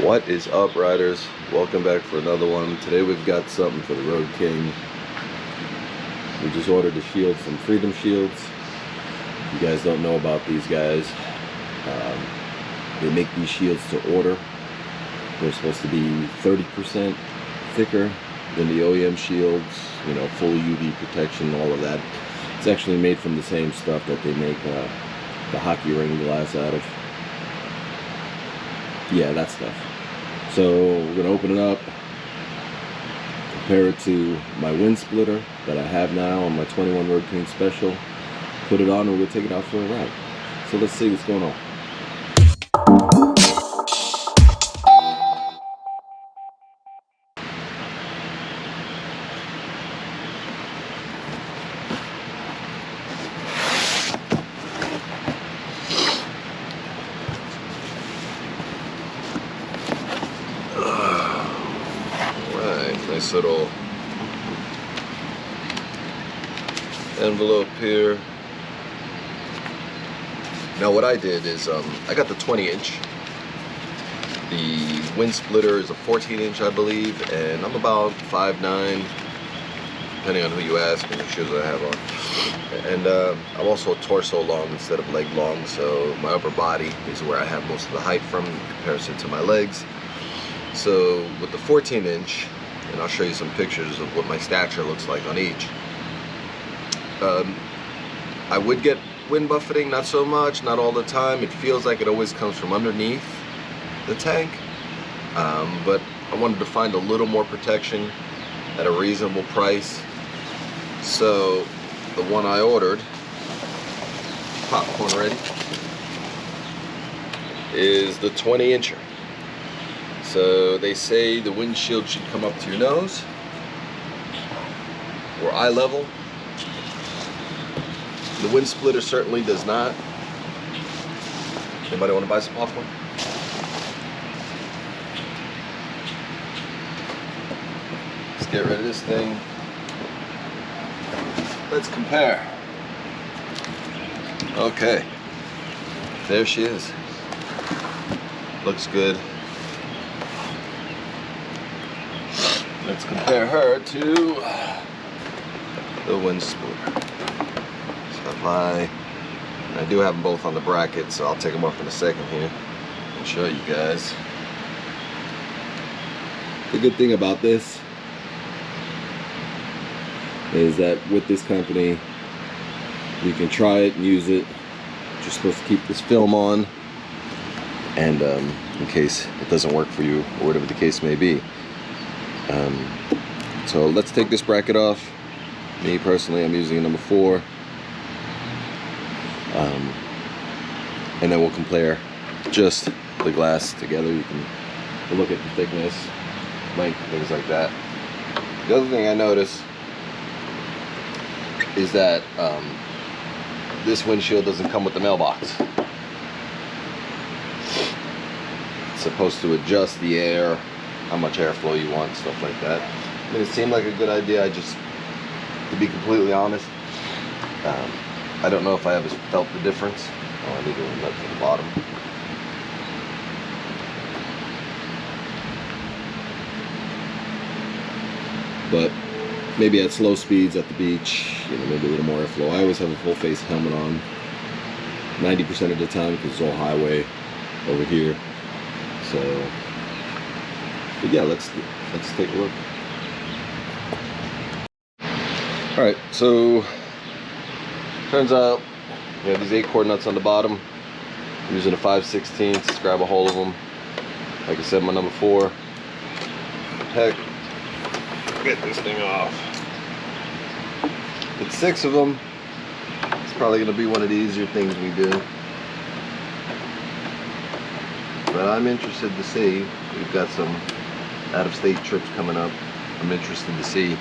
What is up, riders? Welcome back for another one. Today we've got something for the Road King. We just ordered the shield from Freedom Shields. If you guys don't know about these guys, they make these shields to order. They're supposed to be 30% thicker than the OEM shields, you know, full UV protection, all of that. It's actually made from the same stuff that they make the hockey ring glass out of. Yeah, that stuff. So we're gonna open it up, compare it to my wind splitter that I have now on my 21 Road King Special, put it on, and we'll take it out for a ride. So let's see what's going on. Nice little envelope here. Now what I did is I got the 20-inch. The wind splitter is a 14-inch, I believe, and I'm about 5'9", depending on who you ask and the shoes I have on. And I'm also torso long instead of leg long, so my upper body is where I have most of the height from in comparison to my legs. So with the 14-inch, and I'll show you some pictures of what my stature looks like on each. I would get wind buffeting, not so much, not all the time. It feels like it always comes from underneath the tank, but I wanted to find a little more protection at a reasonable price. So the one I ordered, popcorn ready, is the 20-incher. So they say the windshield should come up to your nose or eye level. The wind splitter certainly does not. Anybody want to buy some popcorn? Let's get rid of this thing. Let's compare. Okay, there she is. Looks good. Let's compare her to the wind splitter. So if I do have them both on the bracket, so I'll take them off in a second here and show you guys. The good thing about this is that with this company, you can try it and use it. You're supposed to keep this film on, and in case it doesn't work for you or whatever the case may be. So let's take this bracket off. Me personally, I'm using a number 4. And then we'll compare just the glass together. You can look at the thickness, length, things like that. The other thing I noticed is that this windshield doesn't come with the mailbox. It's supposed to adjust the air, how much airflow you want, stuff like that. I mean, it seemed like a good idea. To be completely honest, I don't know if I ever felt the difference. Oh, I need to nut from the bottom. But maybe at slow speeds at the beach, you know, maybe a little more airflow. I always have a full face helmet on 90% of the time because it's all highway over here. So, but yeah, let's take a look. All right, so turns out we have these 8-core nuts on the bottom. I'm using a 5/16. Let's grab a hold of them. Like I said, my number 4. Heck, get this thing off. With 6 of them, it's probably going to be one of the easier things we do. But I'm interested to see. We've got some out-of-state trips coming up. I'm interested to see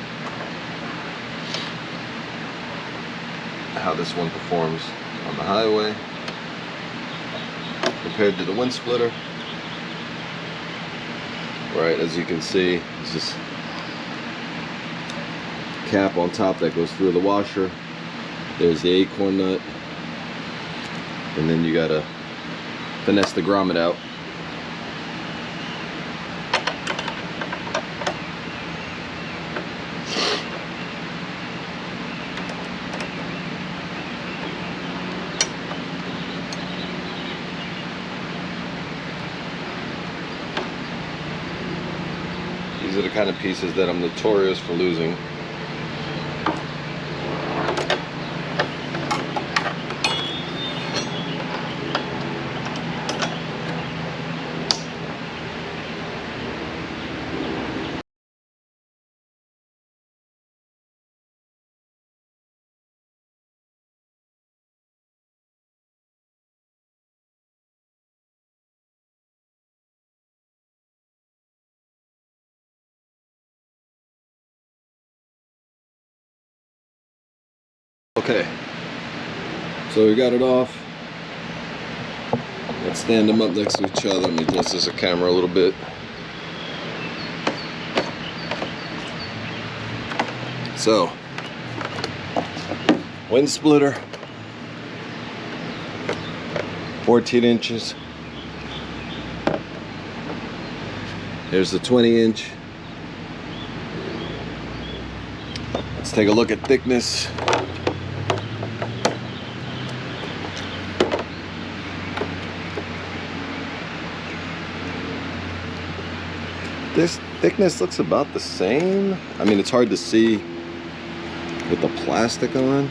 how this one performs on the highway compared to the wind splitter. Right, as you can see, there's this cap on top that goes through the washer. There's the acorn nut, and then you gotta finesse the grommet out. These are the kind of pieces that I'm notorious for losing. Okay, so we got it off. Let's stand them up next to each other. Let me adjust this camera a little bit. So, wind splitter, 14 inches. Here's the 20-inch. Let's take a look at thickness. This thickness looks about the same. I mean, it's hard to see with the plastic on.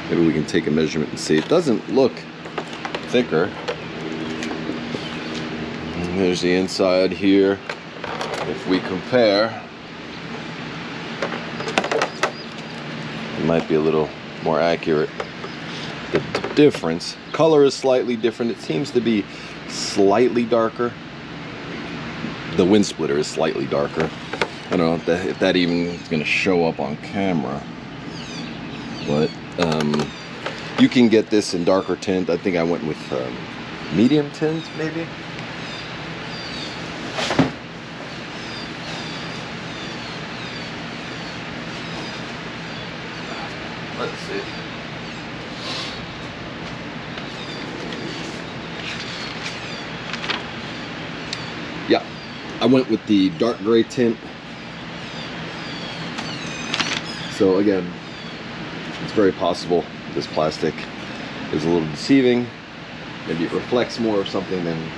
Maybe we can take a measurement and see. It doesn't look thicker. And there's the inside here. If we compare, it might be a little more accurate. The difference, color is slightly different. It seems to be slightly darker. The wind splitter is slightly darker. I don't know if that even is going to show up on camera, but you can get this in darker tint. I think I went with medium tint, maybe. Let's see. Yeah, I went with the dark gray tint. So again, it's very possible this plastic is a little deceiving. Maybe it reflects more or something than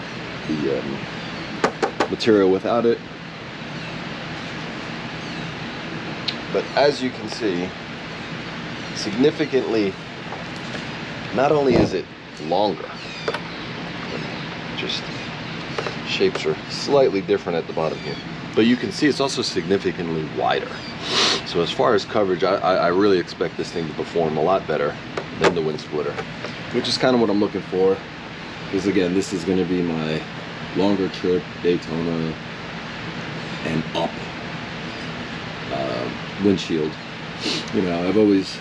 the material without it. But as you can see, significantly, not only is it longer, just shapes are slightly different at the bottom here, but you can see it's also significantly wider. So as far as coverage, I really expect this thing to perform a lot better than the wind splitter, which is kind of what I'm looking for. Because again, this is going to be my longer trip, Daytona and up windshield. You know, I've always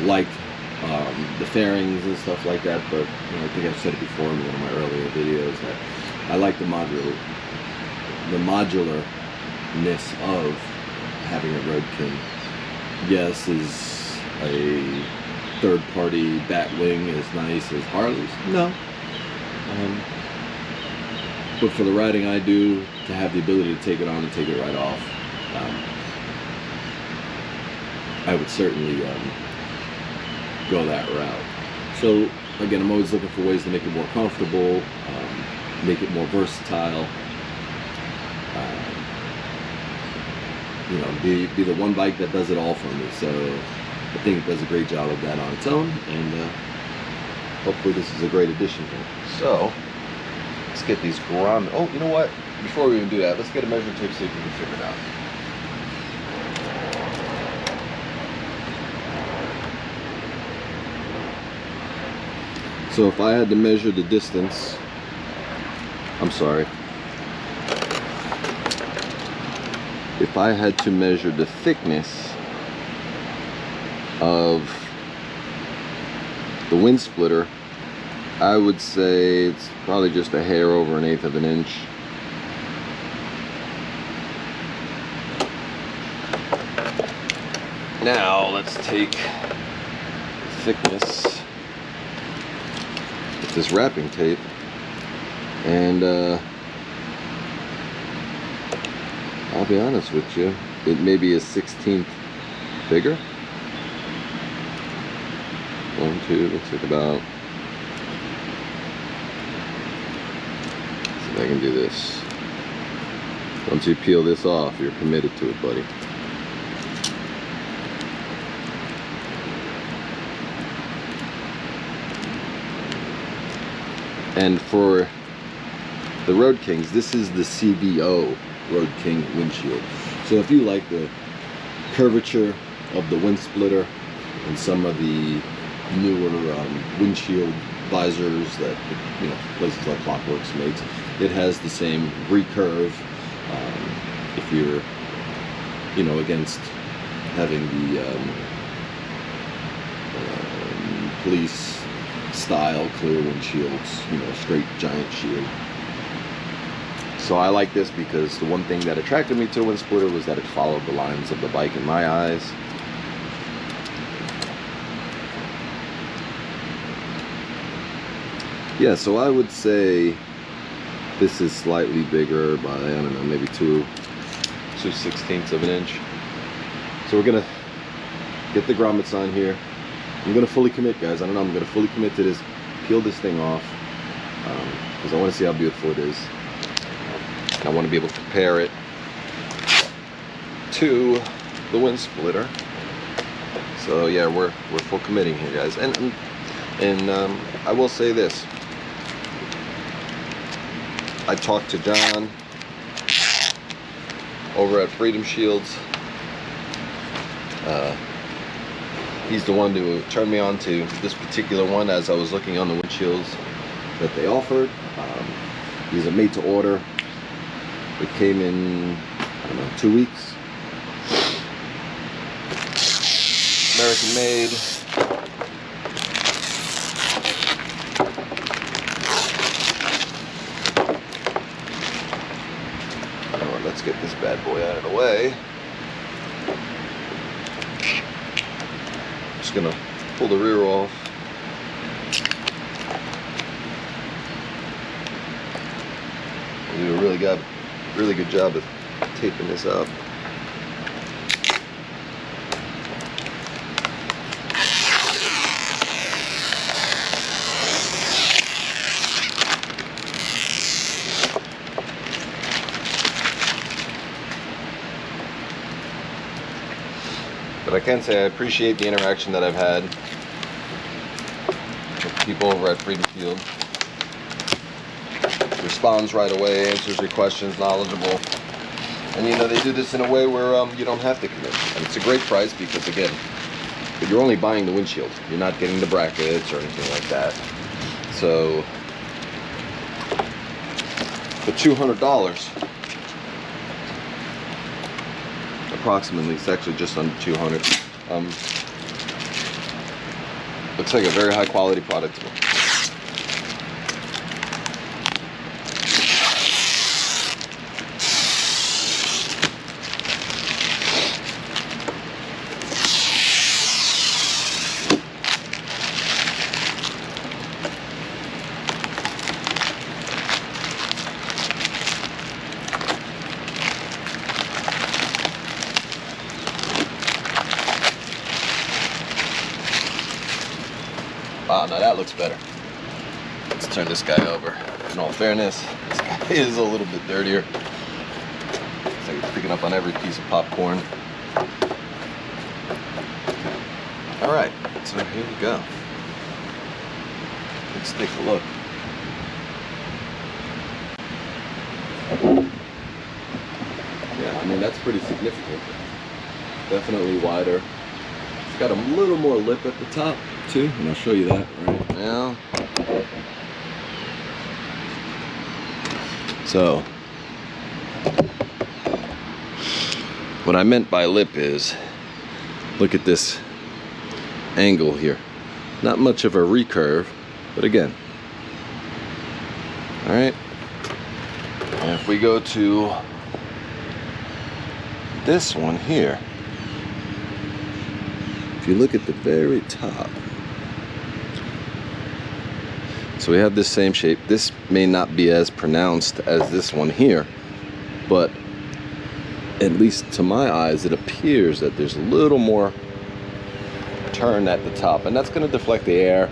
liked the fairings and stuff like that, but you know, I think I've said it before in one of my earlier videos that I like the modularness of having a Road King. Yes, is a third-party bat wing as nice as Harley's? No. But for the riding I do, to have the ability to take it on and take it right off, I would certainly go that route. So again, I'm always looking for ways to make it more comfortable, make it more versatile. You know, be the one bike that does it all for me. So I think it does a great job of that on its own, and hopefully this is a great addition to it. So let's get these grommets. Oh, you know what? Before we even do that, let's get a measuring tape, see if we can figure it out. So if I had to measure the distance, I'm sorry. If I had to measure the thickness of the wind splitter, I would say it's probably just a hair over 1/8 of an inch. Now let's take the thickness with this wrapping tape and I'll be honest with you, it may be a 1/16 bigger. 1, 2, looks like about, see if I can do this. Once you peel this off, you're committed to it, buddy. And for the Road Kings, this is the CVO Road King windshield. So if you like the curvature of the wind splitter and some of the newer windshield visors that, you know, places like Clockworks makes, it has the same recurve. If you're, you know, against having the police style clear windshields, you know, straight giant shield. So I like this because the one thing that attracted me to a wind splitter was that it followed the lines of the bike in my eyes. Yeah, so I would say this is slightly bigger by, I don't know, maybe 2/16 of an inch. So we're gonna get the grommets on here. I'm gonna fully commit, guys. I don't know, I'm gonna fully commit to this, peel this thing off, because I want to see how beautiful it is. I want to be able to compare it to the wind splitter. So yeah, we're full committing here, guys. And I will say this. I talked to John over at Freedom Shields. He's the one who turned me on to this particular one as I was looking on the windshields that they offered. These are made to order. It came in, I don't know, 2 weeks. American made. Alright, let's get this bad boy out of the way. Just gonna pull the rear off. We do a really good job of taping this up. But I can say I appreciate the interaction that I've had with people over at Freedom Shield. Responds right away, answers your questions, knowledgeable, and you know, they do this in a way where you don't have to commit. And it's a great price because, again, you're only buying the windshield, you're not getting the brackets or anything like that. So for $200 approximately, it's actually just under 200. Looks like a very high quality product to me. Wow, now that looks better. Let's turn this guy over. In all fairness, this guy is a little bit dirtier. It's like it's picking up on every piece of popcorn. Alright, so here we go. Let's take a look. Yeah, I mean, that's pretty significant. Definitely wider. It's got a little more lip at the top too, and I'll show you that right now. So what I meant by lip is, look at this angle here. Not much of a recurve, but again, all right. And if we go to this one here, if you look at the very top, so we have this same shape. This may not be as pronounced as this one here, but at least to my eyes, it appears that there's a little more turn at the top, and that's going to deflect the air.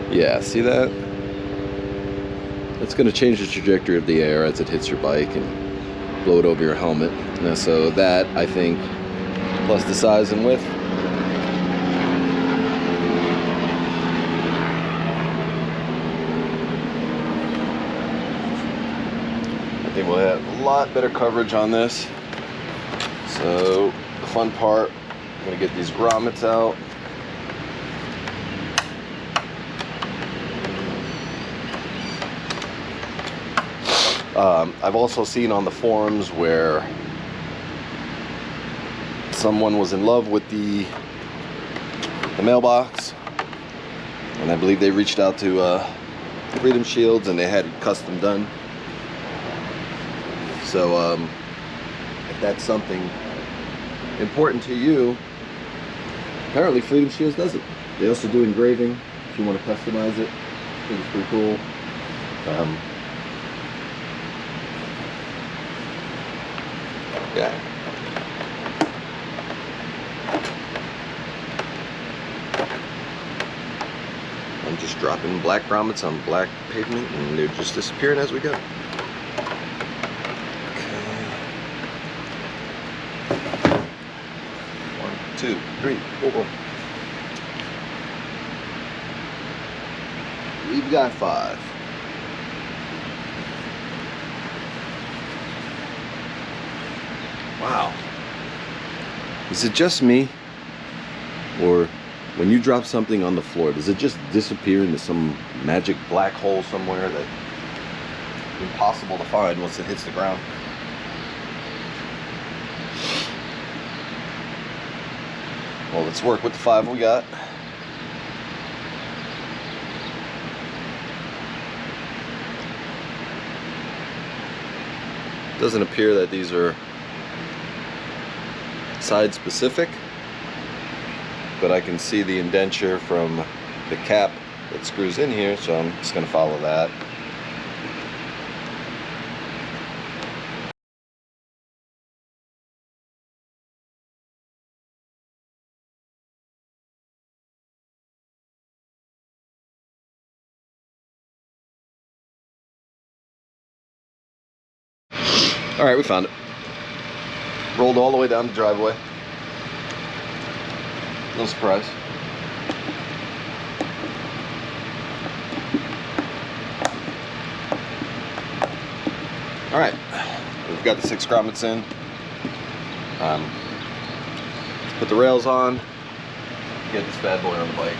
Yeah, see that? It's going to change the trajectory of the air as it hits your bike, and blow it over your helmet. And so that, I think, plus the size and width, I think we'll have a lot better coverage on this. So the fun part, I'm gonna get these grommets out. I've also seen on the forums where someone was in love with the mailbox, and I believe they reached out to Freedom Shields and they had it custom done. So if that's something important to you, apparently Freedom Shields does it. They also do engraving if you want to customize it. I think it's pretty cool. Yeah. I'm just dropping black grommets on black pavement and they're just disappearing as we go. Okay. 1, 2, 3, 4. We've got 5. Wow. Is it just me? Or when you drop something on the floor, does it just disappear into some magic black hole somewhere that's impossible to find once it hits the ground? Well, let's work with the 5 we got. Doesn't appear that these are side specific, but I can see the indenture from the cap that screws in here, so I'm just going to follow that. All right, we found it. Rolled all the way down the driveway. No surprise. All right, we've got the 6 grommets in. Let's put the rails on, get this bad boy on the bike.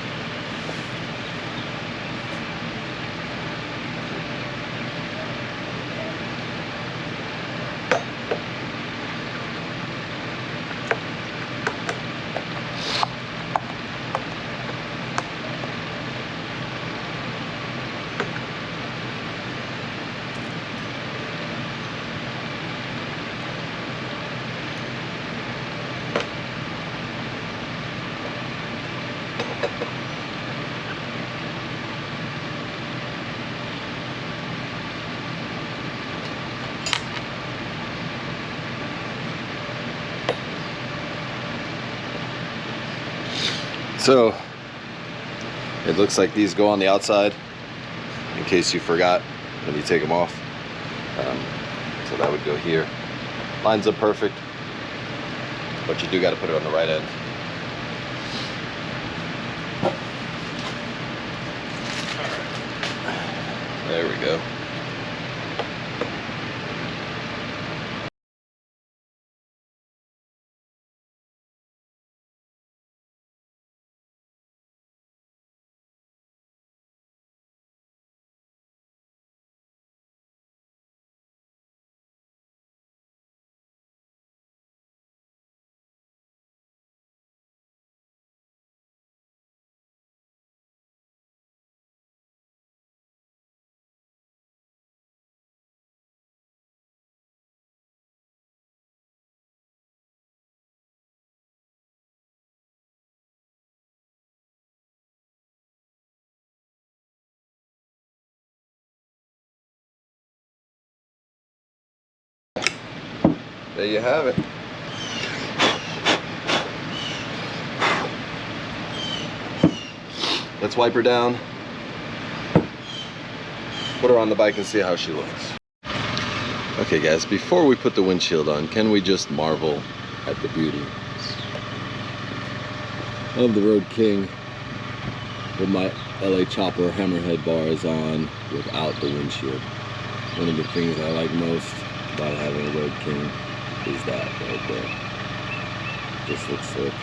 So it looks like these go on the outside in case you forgot when you take them off. So that would go here. Lines up perfect, but you do got to put it on the right end. There we go. There you have it. Let's wipe her down, put her on the bike and see how she looks. Okay guys, before we put the windshield on, can we just marvel at the beauty of the Road King with my LA Chopper hammerhead bars on without the windshield? One of the things I like most about having a Road King is that right there. Just looks slick.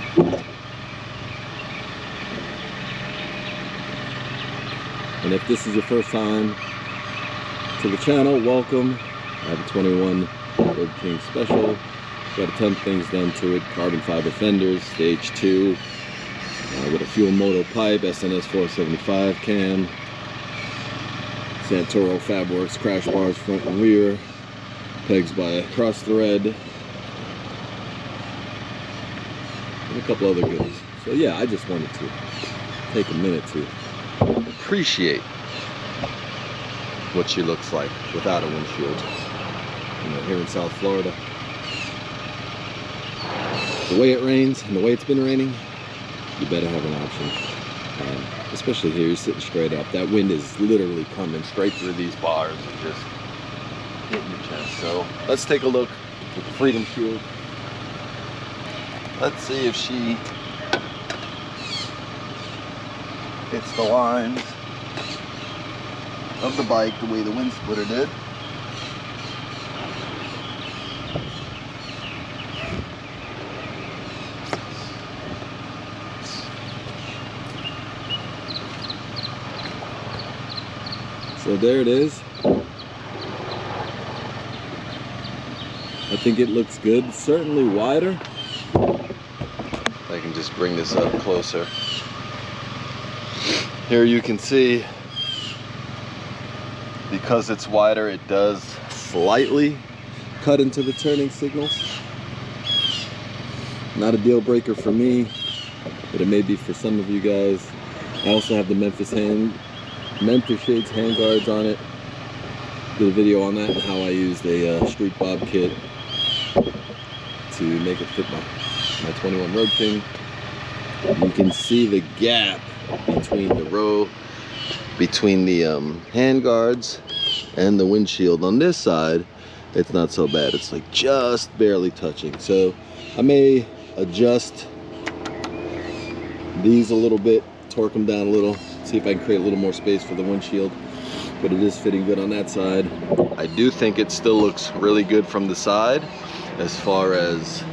And if this is your first time to the channel, welcome. I have a 21 Road King special. Got a ton of things done to it. Carbon fiber fenders, stage 2, with a fuel motor pipe, SNS 475 cam, Santoro Fabworks crash bars front and rear, pegs by cross thread, and a couple other goodies. So yeah, I just wanted to take a minute to appreciate what she looks like without a windshield. You know, here in South Florida, the way it rains and the way it's been raining, you better have an option. Especially here, you're sitting straight up. That wind is literally coming straight through these bars and just hitting your chest. So let's take a look at the Freedom Shield. Let's see if she hits the lines of the bike the way the wind splitter did. So there it is. I think it looks good. Certainly wider. I can just bring this up closer. Here you can see, because it's wider, it does slightly cut into the turning signals. Not a deal breaker for me, but it may be for some of you guys. I also have the Memphis Shades handguards on it. Did a video on that and how I used a Street Bob kit to make it fit my 21 Road King. You can see the gap between the handguards and the windshield. On this side, it's not so bad. It's like just barely touching. So I may adjust these a little bit, torque them down a little, see if I can create a little more space for the windshield. But it is fitting good on that side. I do think it still looks really good from the side as far as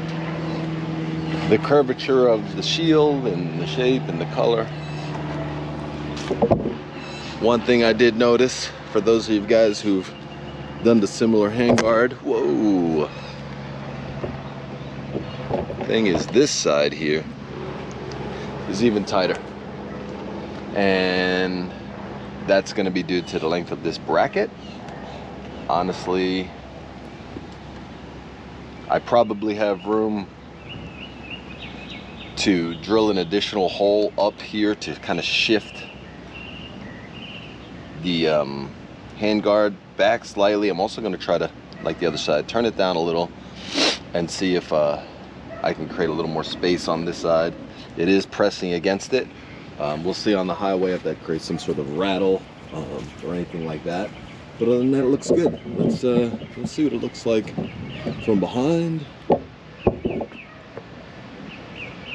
the curvature of the shield and the shape and the color. One thing I did notice, for those of you guys who've done the similar handguard, whoa, thing is this side here is even tighter. And that's going to be due to the length of this bracket. Honestly, I probably have room to drill an additional hole up here to kind of shift the handguard back slightly. I'm also going to try to, like the other side, turn it down a little and see if I can create a little more space on this side. It is pressing against it. We'll see on the highway if that creates some sort of rattle or anything like that. But other than that, it looks good. Let's see what it looks like from behind.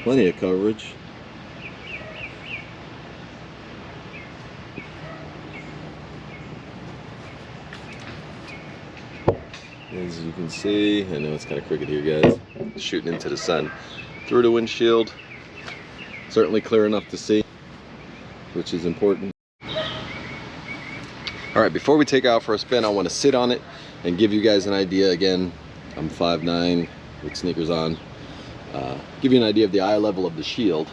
Plenty of coverage. As you can see, I know it's kind of crooked here, guys. Shooting into the sun through the windshield. Certainly clear enough to see, which is important. All right, before we take out for a spin, I want to sit on it and give you guys an idea. Again, I'm 5'9" with sneakers on. Give you an idea of the eye level of the shield.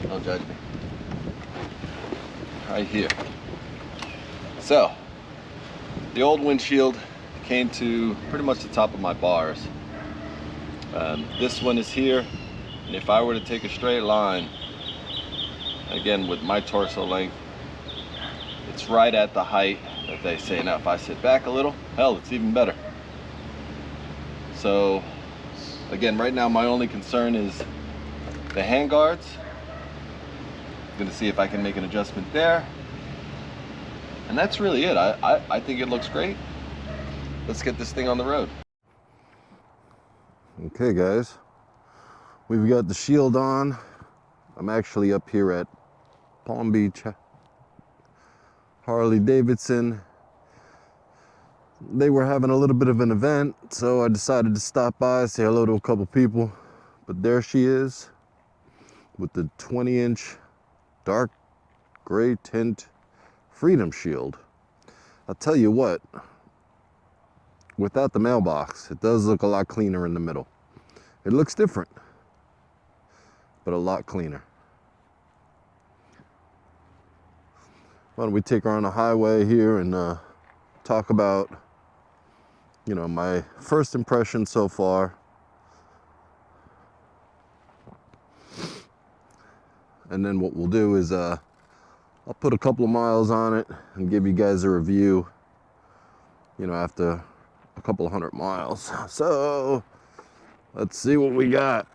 Don't judge me. Right here. So, the old windshield came to pretty much the top of my bars. This one is here, and if I were to take a straight line, again with my torso length, it's right at the height that they say. Now if I sit back a little, hell, it's even better. So again, right now my only concern is the handguards. I'm gonna see if I can make an adjustment there, And that's really it. I think it looks great. Let's get this thing on the road. Okay guys, we've got the shield on. I'm actually up here at Palm Beach Harley Davidson. They were having a little bit of an event, so I decided to stop by, say hello to a couple people. But there she is with the 20-inch dark gray tint Freedom Shield. I'll tell you what, without the mailbox, it does look a lot cleaner in the middle. It looks different, but a lot cleaner. Why don't we take her on the highway here and talk about, you know, my first impression so far. And then what we'll do is I'll put a couple of miles on it and give you guys a review, you know, after a couple of 100 miles. So let's see what we got.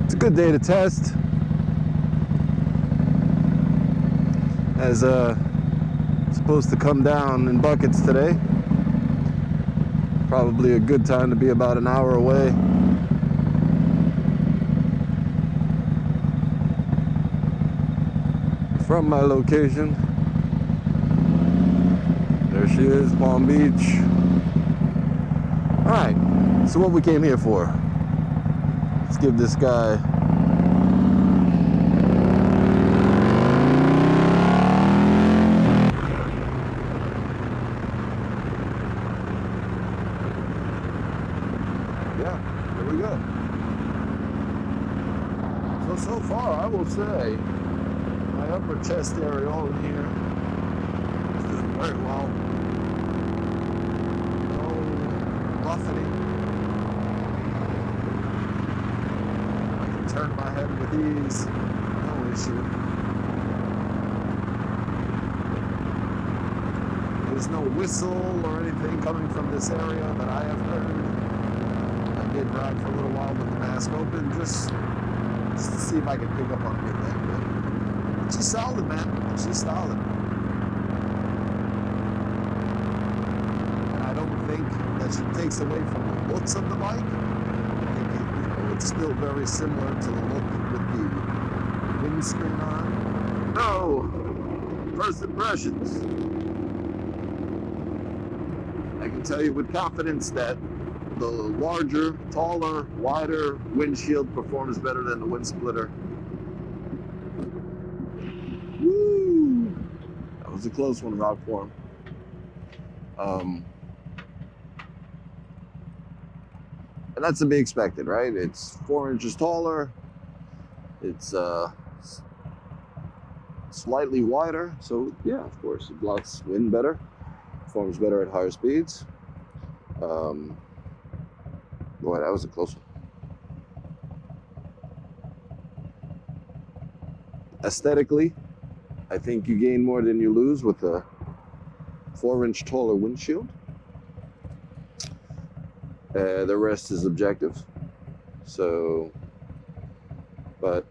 It's a good day to test, as it's supposed to come down in buckets today. Probably a good time to be about an hour away. From my location. There she is, Palm Beach. All right, so what we came here for? Let's give this guy there we go. So far I will say my upper chest area over here is doing very well. No buffeting. Turn my head with ease, no issue. There's no whistle or anything coming from this area that I have heard. I did ride for a little while with the mask open, just to see if I could pick up on anything. But she's solid, man. She's solid. And I don't think that she takes away from the looks of the bike. It's still very similar to the look with the windscreen on. So, first impressions. I can tell you with confidence that the larger, taller, wider windshield performs better than the wind splitter. Woo! That was a close one, rock form. And that's to be expected, right? It's 4 inches taller. It's slightly wider. So yeah, of course, it blocks wind better, performs better at higher speeds. Boy, that was a close one. Aesthetically, I think you gain more than you lose with a 4-inch taller windshield. The rest is objective. So, but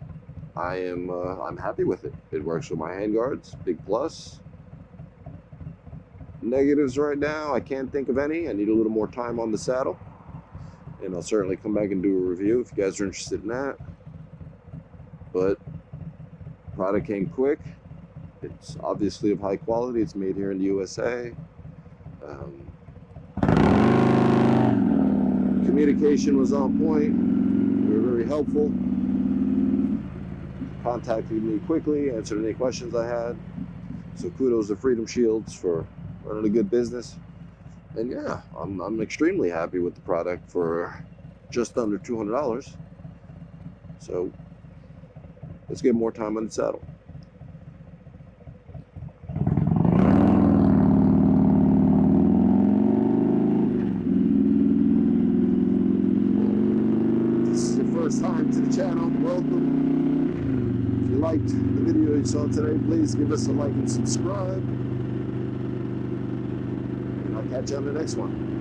I'm happy with it. It works with my handguards, big plus. Negatives right now, I can't think of any. I need a little more time on the saddle. And I'll certainly come back and do a review if you guys are interested in that. But product came quick. It's obviously of high quality. It's made here in the USA. Communication was on point. They were very helpful. Contacted me quickly, answered any questions I had. So kudos to Freedom Shields for running a good business. And yeah, I'm extremely happy with the product for just under $200. So let's get more time on the saddle. first time to the channel, welcome. If you liked the video you saw today, please give us a like and subscribe. And I'll catch you on the next one.